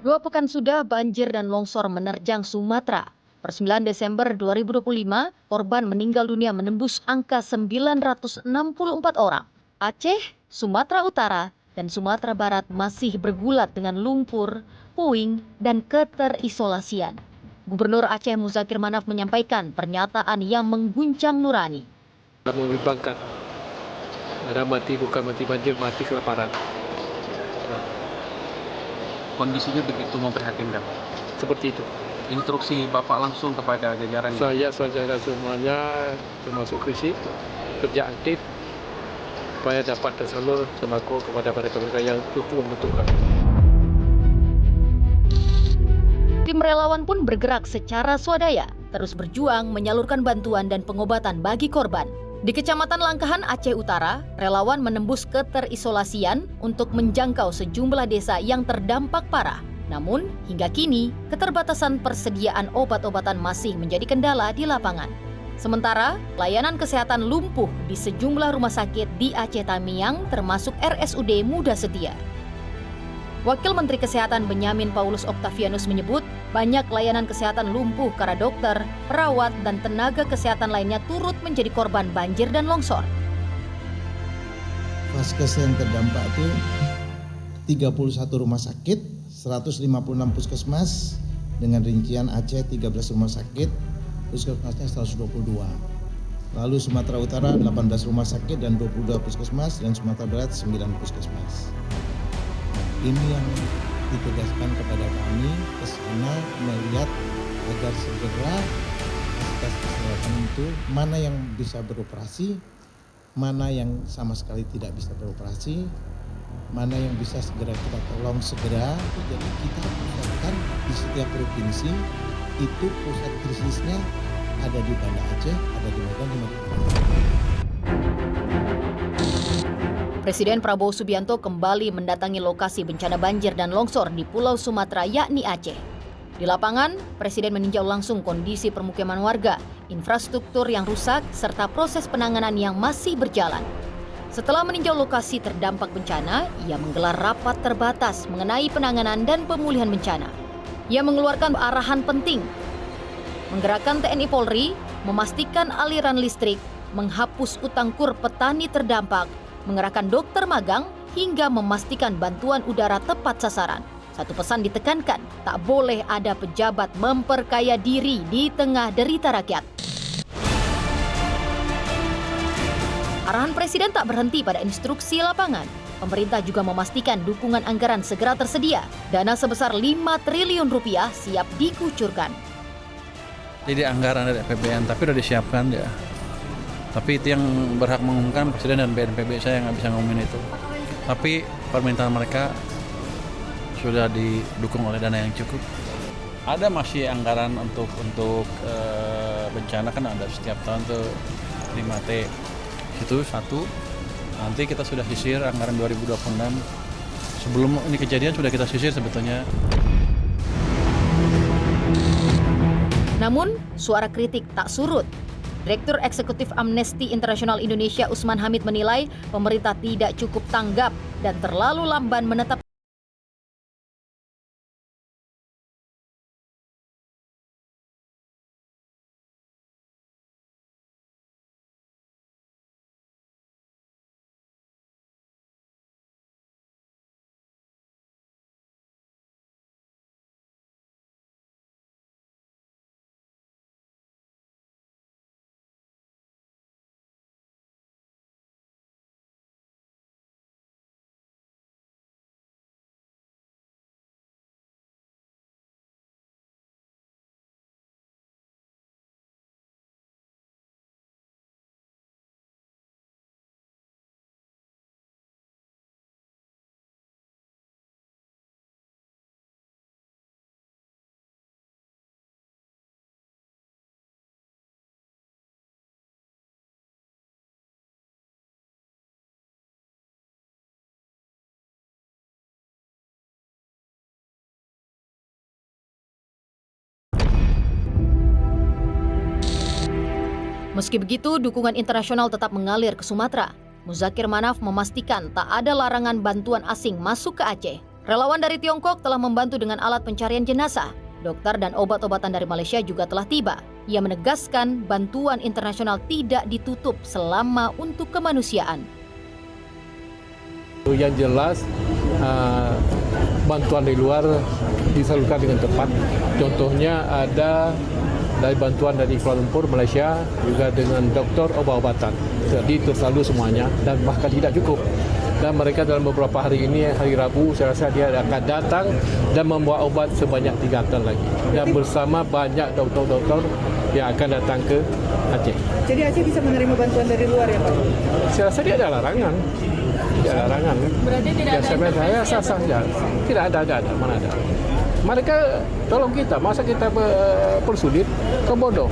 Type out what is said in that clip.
2 pekan sudah banjir dan longsor menerjang Sumatera. Per 9 Desember 2025, korban meninggal dunia menembus angka 964 orang. Aceh, Sumatera Utara, dan Sumatera Barat masih bergulat dengan lumpur, puing, dan keterisolasian. Gubernur Aceh Muzakir Manaf menyampaikan pernyataan yang mengguncang nurani. Membimbangkan, ada mati bukan mati banjir, mati kelaparan. Kondisinya begitu memprihatinkan. Seperti itu. Instruksi Bapak langsung kepada jajaran. Saya saudara semuanya, termasuk Krisi, kerja aktif supaya dapat tersalur sembako kepada mereka yang butuh membutuhkan. Tim relawan pun bergerak secara swadaya, terus berjuang menyalurkan bantuan dan pengobatan bagi korban. Di Kecamatan Langkahan, Aceh Utara, relawan menembus keterisolasian untuk menjangkau sejumlah desa yang terdampak parah. Namun, hingga kini, keterbatasan persediaan obat-obatan masih menjadi kendala di lapangan. Sementara, layanan kesehatan lumpuh di sejumlah rumah sakit di Aceh Tamiang termasuk RSUD Muda Setia. Wakil Menteri Kesehatan Benyamin Paulus Octavianus menyebut banyak layanan kesehatan lumpuh karena dokter, perawat, dan tenaga kesehatan lainnya turut menjadi korban banjir dan longsor. Vaskes yang terdampak itu 31 rumah sakit, 156 puskesmas, dengan rincian Aceh 13 rumah sakit, puskesmasnya 122. Lalu Sumatera Utara 18 rumah sakit dan 22 puskesmas, dan Sumatera Barat 9 puskesmas. Ini yang ditugaskan kepada kami ke sana melihat agar segera fasilitas kesehatan itu mana yang bisa beroperasi, mana yang sama sekali tidak bisa beroperasi, mana yang bisa segera kita tolong segera. Jadi kita pusatkan di setiap provinsi itu pusat krisisnya ada di Banda Aceh, ada di Medan, di Maluku. Presiden Prabowo Subianto kembali mendatangi lokasi bencana banjir dan longsor di Pulau Sumatera yakni Aceh. Di lapangan, Presiden meninjau langsung kondisi permukiman warga, infrastruktur yang rusak, serta proses penanganan yang masih berjalan. Setelah meninjau lokasi terdampak bencana, ia menggelar rapat terbatas mengenai penanganan dan pemulihan bencana. Ia mengeluarkan arahan penting, menggerakkan TNI Polri, memastikan aliran listrik, menghapus utang kur petani terdampak, mengerahkan dokter magang, hingga memastikan bantuan udara tepat sasaran. Satu pesan ditekankan, tak boleh ada pejabat memperkaya diri di tengah derita rakyat. Arahan Presiden tak berhenti pada instruksi lapangan. Pemerintah juga memastikan dukungan anggaran segera tersedia. Dana sebesar 5 triliun rupiah siap dikucurkan. Jadi anggaran dari APBN, tapi sudah disiapkan ya. Tapi itu yang berhak mengumumkan Presiden dan BNPB, saya nggak bisa ngomongin itu. Tapi permintaan mereka sudah didukung oleh dana yang cukup. Ada masih anggaran untuk bencana, kan ada setiap tahun tuh 5T. Itu satu. Nanti kita sudah sisir anggaran 2026. Sebelum ini kejadian sudah kita sisir sebetulnya. Namun, suara kritik tak surut. Direktur Eksekutif Amnesty International Indonesia Usman Hamid menilai pemerintah tidak cukup tanggap dan terlalu lamban menetapkan meski begitu, dukungan internasional tetap mengalir ke Sumatera. Muzakir Manaf memastikan tak ada larangan bantuan asing masuk ke Aceh. Relawan dari Tiongkok telah membantu dengan alat pencarian jenazah. Dokter dan obat-obatan dari Malaysia juga telah tiba. Ia menegaskan bantuan internasional tidak ditutup selama untuk kemanusiaan. Yang jelas bantuan dari luar disalurkan dengan tepat. Contohnya ada dari bantuan dari Kuala Lumpur, Malaysia, juga dengan doktor obat-obatan. Jadi tersalur semuanya dan bahkan tidak cukup. Dan mereka dalam beberapa hari ini, hari Rabu, saya rasa dia akan datang dan membawa obat sebanyak 3 ton lagi. Dan bersama banyak doktor-doktor yang akan datang ke Aceh. Jadi Aceh bisa menerima bantuan dari luar ya Pak? Saya rasa dia ada larangan. Tidak ada larangan. Berarti tidak ada saya sah-sah saja. Tidak ada, mana ada. Mereka tolong kita, masa kita persulit, kebodoh.